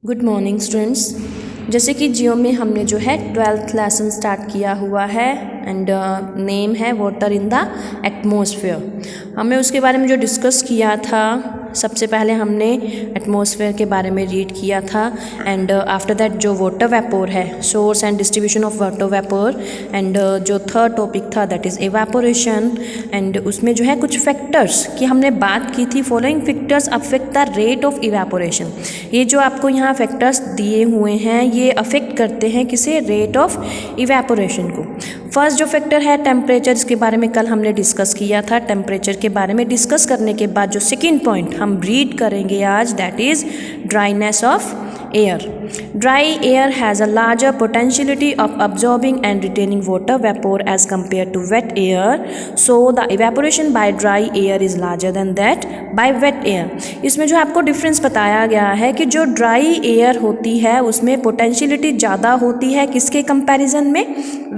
Good morning students. जैसे कि जियो में हमने जो है 12th लेसन स्टार्ट किया हुआ है एंड नेम है वाटर इन द एटमॉस्फेयर। हमने उसके बारे में जो डिस्कस किया था, सबसे पहले हमने एटमॉस्फेयर के बारे में रीड किया था एंड आफ्टर दैट जो वाटर वेपोर है, source and distribution of water vapour, and जो थर्ड टॉपिक था दैट इज़ इवेपोरेशन। एंड उसमें जो है कुछ फैक्टर्स की हमने बात की थी, following factors affect the rate of evaporation. ये जो आपको यहाँ फैक्टर्स दिए हुए हैं ये अफेक्ट करते हैं किसे, रेट ऑफ इवेपोरेशन को। फर्स्ट जो फैक्टर है टेम्परेचर, इसके बारे में कल हमने डिस्कस किया था। टेम्परेचर के बारे में डिस्कस करने के बाद जो सेकेंड पॉइंट हम रीड करेंगे आज that is dryness of air. Dry air has a larger potentiality of absorbing and retaining water vapor as compared to wet air, so the evaporation by dry air is larger than that by wet air. इसमें जो आपको difference बताया गया है कि जो dry air होती है उसमें पोटेंशियलिटी ज़्यादा होती है किसके कंपैरिजन में,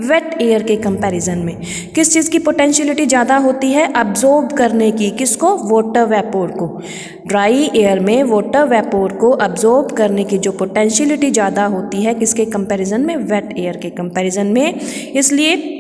वेट एयर के कंपैरिजन में। किस चीज़ की पोटेंशियलिटी ज़्यादा होती है, अब्जॉर्ब करने की, किसको, वाटर वेपोर को। ड्राई एयर में वाटर वेपोर को अब्जॉर्ब करने की जो पोटेंशियलिटी ज़्यादा होती है किसके कंपैरिजन में, वेट एयर के कंपैरिजन में। इसलिए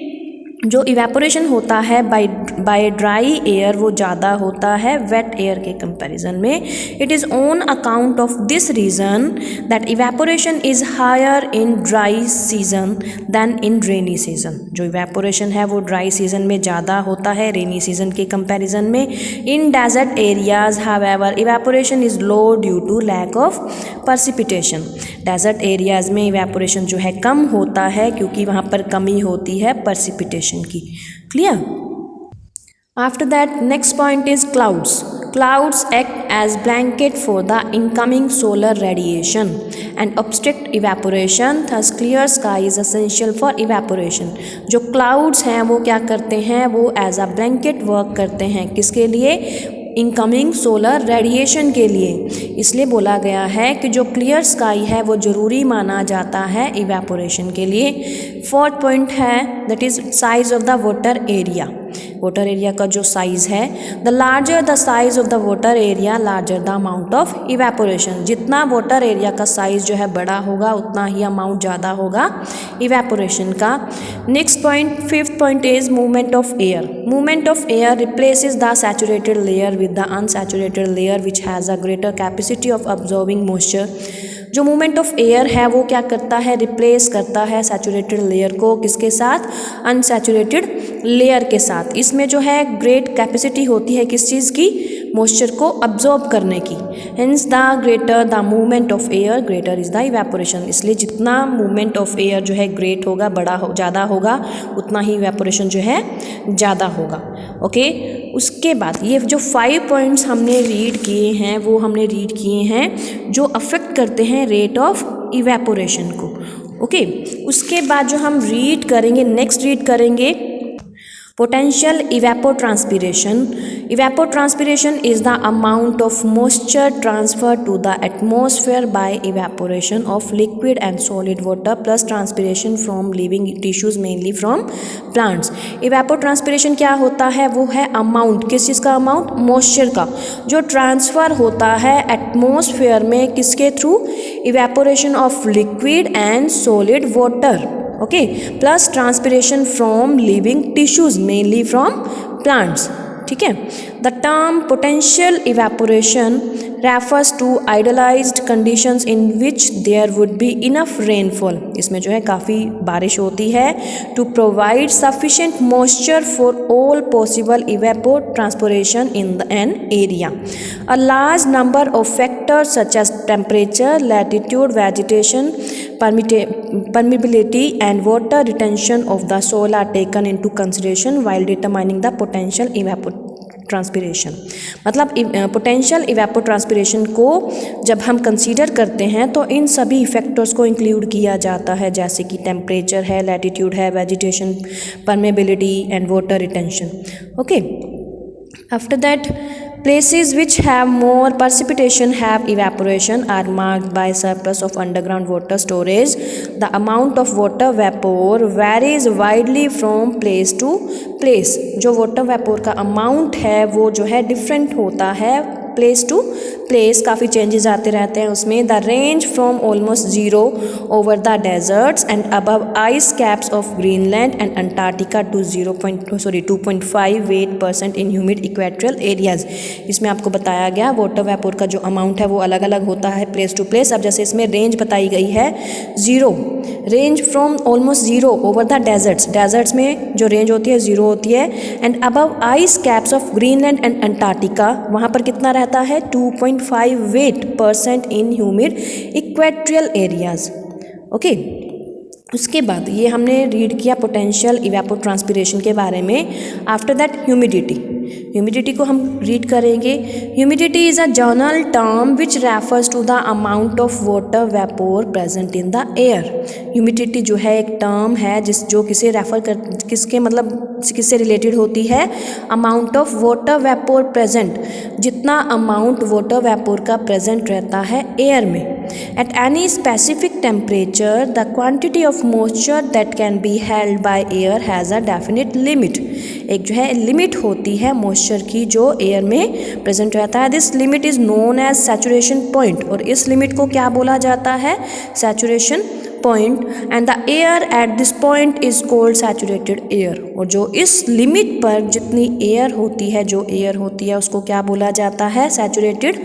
जो इवेपोरेशन होता है बाय ड्राई एयर वो ज़्यादा होता है वेट एयर के कंपैरिजन में। It is on account of this reason that evaporation is higher in dry season than in rainy season. जो इवेपोरेशन है वो ड्राई सीजन में ज़्यादा होता है रेनी सीजन के कंपैरिजन में। In desert areas however evaporation is low due to lack of precipitation। Desert areas में इवेपोरेशन जो है कम होता है क्योंकि वहाँ पर कमी होती है precipitation की। Clear? After that next point is clouds. Clouds act as blanket for the incoming solar radiation and obstruct evaporation. Thus, clear sky is essential for evaporation. जो clouds हैं वो क्या करते हैं, वो as a blanket work करते हैं किसके लिए, इनकमिंग सोलर रेडिएशन के लिए। इसलिए बोला गया है कि जो क्लियर स्काई है वो ज़रूरी माना जाता है इवेपोरेशन के लिए। फोर्थ पॉइंट है that is size of the water area. Water area का जो साइज़ है, the larger the size of the water area larger the amount of evaporation. जितना वाटर एरिया का साइज़ जो है बड़ा होगा उतना ही अमाउंट ज़्यादा होगा इवेपोरेशन का। Next point, fifth point is movement of air. Movement of air replaces the saturated layer with the unsaturated layer which has a greater capacity of absorbing moisture. जो मूवमेंट ऑफ एयर है वो क्या करता है, replace करता है saturated layer को किसके साथ, अनसैचुरेटेड लेयर के साथ। इसमें जो है ग्रेट कैपेसिटी होती है किस चीज़ की, मॉइस्चर को अब्जॉर्ब करने की। Hence the greater the movement of air greater is the evaporation. इसलिए जितना मूवमेंट ऑफ एयर जो है ग्रेट होगा, ज़्यादा होगा, उतना ही इवेपोरेशन जो है ज़्यादा होगा। ओके, उसके बाद ये जो 5 पॉइंट्स हमने रीड किए हैं वो हमने रीड किए हैं जो अफेक्ट करते हैं रेट ऑफ इवेपोरेशन को। ओके, उसके बाद जो हम रीड करेंगे, नेक्स्ट रीड करेंगे potential evapotranspiration. Evapotranspiration is the amount of moisture transferred to the atmosphere by evaporation of liquid and solid water plus transpiration from living tissues mainly from plants. Evapotranspiration क्या होता है, वो है amount, किस चीज़ का amount, moisture का, जो transfer होता है एटमॉस्फेयर में किसके through, evaporation of liquid and solid water. Okay, plus transpiration from living tissues mainly from plants. ठीक है, the term potential evaporation refers to idealised conditions in which there would be enough rainfall. इसमें जो है काफ़ी बारिश होती है, to provide sufficient moisture for all possible evapotranspiration in an area. A large number of factors such as temperature, latitude, vegetation, permeability and water retention of the soil are taken into consideration while determining the potential evapotranspiration। मतलब potential evapotranspiration को जब हम consider करते हैं तो इन सभी factors को include किया जाता है, जैसे कि टेम्परेचर है, लैटिट्यूड है, vegetation, permeability and water retention. Okay, after that places which have more precipitation have evaporation are marked by surplus of underground water storage. The amount of water vapor varies widely from place to place. जो water vapor का amount है वो जो है different होता है place to place काफ़ी changes आते रहते हैं उसमें। The range from almost zero over the deserts and above ice caps of Greenland and Antarctica to 2.58% in humid equatorial areas. इसमें आपको बताया गया वाटर वेपोर का जो अमाउंट है वो अलग अलग होता है प्लेस टू प्लेस। अब जैसे इसमें रेंज बताई गई है zero, range from almost zero over the deserts में जो रेंज होती है ज़ीरो होती है, and above ice caps of Greenland and Antarctica वहाँ पर कितना रहता है 2.58% in humid equatorial areas. Okay, उसके बाद ये हमने रीड किया पोटेंशियल इवेपोट्रांसपिरेशन के बारे में। आफ्टर दैट ह्यूमिडिटी को हम रीड करेंगे। Humidity is a general term which refers to the amount of water vapour present in the air. Humidity जो है एक टर्म है जो किससे रिलेटेड होती है, amount of water vapour present, जितना अमाउंट वाटर वेपोर का प्रेजेंट रहता है एयर में। At any specific temperature the quantity of moisture that can be held by air has a definite limit. एक जो है लिमिट होती है मॉइस्चर की जो एयर में प्रेजेंट रहता है। This limit is known as saturation point, और इस लिमिट को क्या बोला जाता है, saturation point, and the air at this point is called saturated air. और जो इस लिमिट पर जितनी एयर होती है उसको क्या बोला जाता है, saturated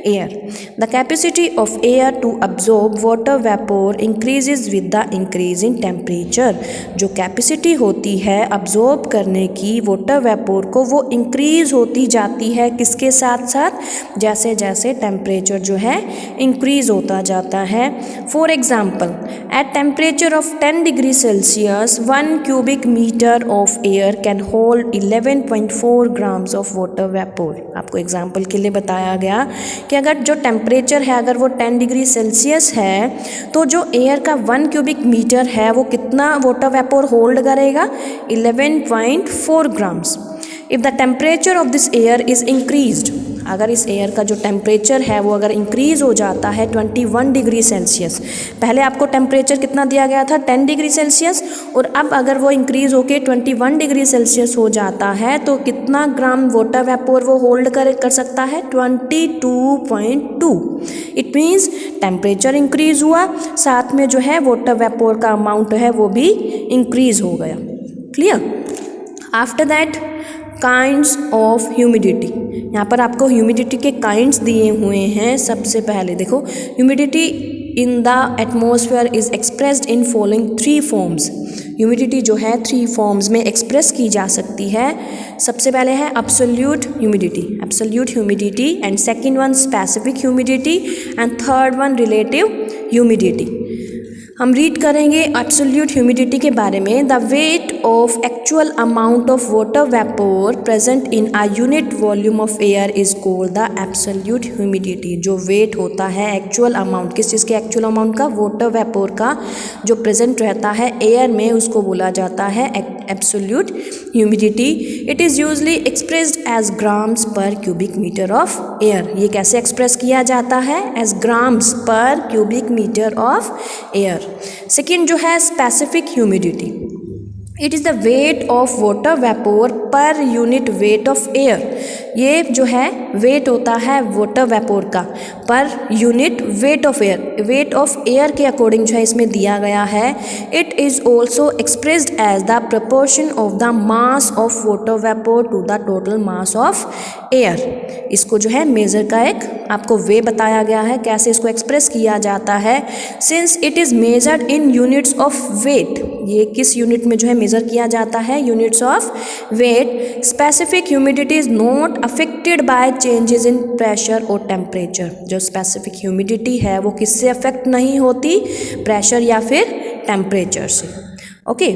air. The capacity of air to absorb water vapour increases with the increase in temperature. जो कैपेसिटी होती है अब्जॉर्ब करने की वाटर वेपोर को, वो इंक्रीज होती जाती है किसके साथ साथ, जैसे जैसे टेम्परेचर जो है इंक्रीज होता जाता है। For example, at temperature of 10 degree Celsius 1 cubic meter of air can hold 11.4 grams of water vapor। आपको एग्जाम्पल के लिए बताया गया कि अगर जो टेम्परेचर है अगर वो 10 डिग्री सेल्सियस है तो जो एयर का 1 क्यूबिक मीटर है वो कितना वाटर वेपोर होल्ड करेगा, 11.4 grams. If the temperature of this air is increased, अगर इस एयर का जो टेम्परेचर है वो अगर इंक्रीज़ हो जाता है 21 डिग्री सेल्सियस, पहले आपको टेम्परेचर कितना दिया गया था 10 डिग्री सेल्सियस, और अब अगर वो इंक्रीज़ होके 21 डिग्री सेल्सियस हो जाता है तो कितना ग्राम वाटर वेपोर वो होल्ड कर सकता है, 22.2। इट मीन्स टेम्परेचर इंक्रीज़ हुआ, साथ में जो है वाटर वेपोर का अमाउंट है वो भी इंक्रीज़ हो गया। Clear. After that kinds of humidity, यहाँ पर आपको ह्यूमिडिटी के काइंड्स दिए हुए हैं। सबसे पहले देखो, humidity in the atmosphere is expressed in following 3 forms. Humidity जो है 3 फॉर्म्स में एक्सप्रेस की जा सकती है। सबसे पहले है absolute humidity, and second one specific humidity, and third one relative humidity. हम रीड करेंगे एब्सोल्यूट ह्यूमिडिटी के बारे में। The weight of actual amount of water vapour present in a unit volume of air is called the absolute humidity. जो wait होता है actual amount, किस चीज़ के एक्चुअल अमाउंट का, वाटर वेपोर का जो प्रेजेंट रहता है एयर में, उसको बोला जाता है absolute humidity. It is usually expressed as grams per cubic metre of air. ये कैसे एक्सप्रेस किया जाता है, as grams per cubic metre of air. Second जो है specific humidity, it is the weight of water vapour per unit weight of air. ये जो है वेट होता है वाटर वेपोर का per unit weight of air, weight of air के according जो है इसमें दिया गया है। It is also expressed as the proportion of the mass of water vapour to the total mass of air. इसको जो है मेज़र का एक आपको वे बताया गया है कैसे इसको एक्सप्रेस किया जाता है। Since it is measured in units of weight, ये किस यूनिट में जो है मेज़र किया जाता है, units of weight. Specific humidity is not affected by changes in pressure और टेम्परेचर। जो स्पेसिफिक ह्यूमिडिटी है वो किससे अफेक्ट नहीं होती, प्रेशर या फिर टेम्परेचर से। Okay,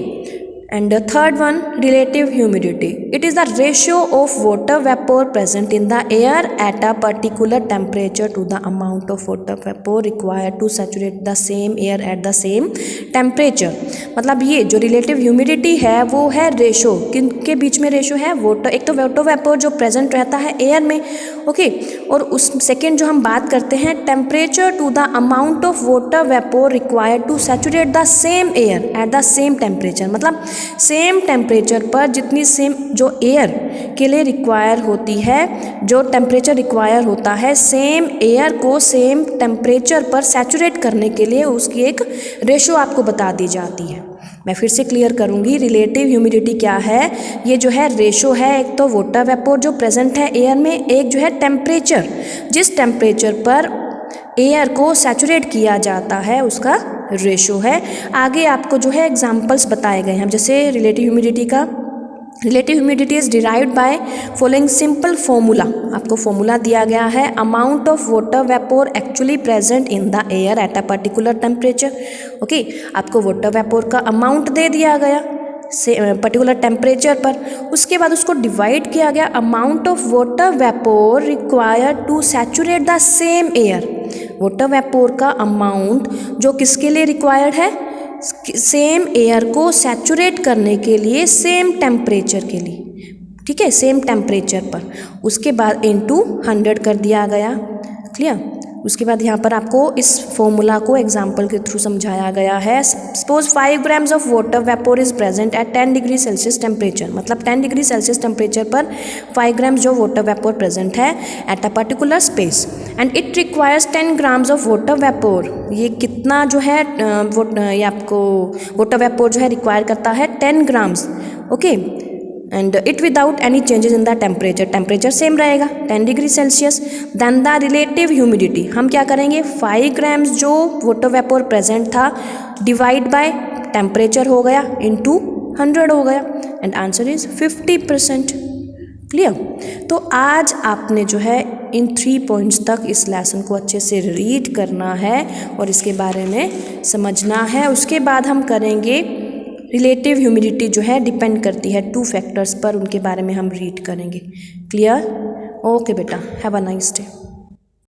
and the third one relative humidity, it is the ratio of water vapor present in the air at a particular temperature to the amount of water vapor required to saturate the same air at the same temperature। मतलब ये जो relative humidity है वो है ratio, किन के बीच में ratio है, वाटर, एक तो वाटर वेपोर जो प्रेजेंट रहता है एयर में, ओके, और उस सेकेंड जो हम बात करते हैं temperature to the amount of water vapour required to saturate the same air at the same temperature. मतलब सेम टेम्परेचर पर जितनी सेम जो एयर के लिए रिक्वायर होती है, जो टेम्परेचर रिक्वायर होता है, सेम एयर को सेम टेम्परेचर पर सैचुरेट करने के लिए उसकी एक रेशो आपको बता दी जाती है। मैं फिर से क्लियर करूंगी, रिलेटिव ह्यूमिडिटी क्या है। ये जो है रेशो है, एक तो वाटर वेपोर जो प्रेजेंट है एयर में, एक जो है टेम्परेचर, जिस टेम्परेचर पर एयर को सैचुरेट किया जाता है उसका रेशो है। आगे आपको जो है एग्जांपल्स बताए गए हैं, जैसे रिलेटिव ह्यूमिडिटी का, relative humidity is derived by following simple formula. आपको फॉर्मूला दिया गया है, amount of water vapour actually present in the air at a particular temperature. Okay, आपको वाटर वेपोर का अमाउंट दे दिया गया से पर्टिकुलर टेम्परेचर पर, उसके बाद उसको डिवाइड किया गया, amount of water vapour required to saturate the same air. Water vapour का अमाउंट जो किसके लिए रिक्वायर्ड है, सेम एयर को सैचुरेट करने के लिए सेम टेम्परेचर के लिए, ठीक है, सेम टेम्परेचर पर, उसके बाद इनटू 100 कर दिया गया। क्लियर। उसके बाद यहाँ पर आपको इस फॉर्मूला को एग्जाम्पल के थ्रू समझाया गया है। Suppose 5 grams of water vapour is present at 10 degree Celsius temperature, मतलब 10 डिग्री सेल्सियस टेम्परेचर पर 5 ग्राम्स जो वाटर वेपोर प्रेजेंट है at a particular space, and it requires 10 grams of water vapour. ये कितना जो है ये आपको वाटर वेपोर जो है रिक्वायर करता है 10 grams. Okay, and it without any changes in the temperature, temperature same रहेगा 10 degree Celsius. Then the relative humidity, हम क्या करेंगे, 5 ग्राम्स जो वाटर वेपोर प्रेजेंट था डिवाइड बाय टेम्परेचर हो गया इनटू 100 हो गया, एंड आंसर इज 50%। क्लियर। तो आज आपने जो है इन 3 पॉइंट्स तक इस लेसन को अच्छे से रीड करना है और इसके बारे में समझना है। उसके बाद हम करेंगे रिलेटिव ह्यूमिडिटी जो है डिपेंड करती है 2 फैक्टर्स पर, उनके बारे में हम रीड करेंगे। क्लियर। ओके बेटा, हैव अ नाइस डे।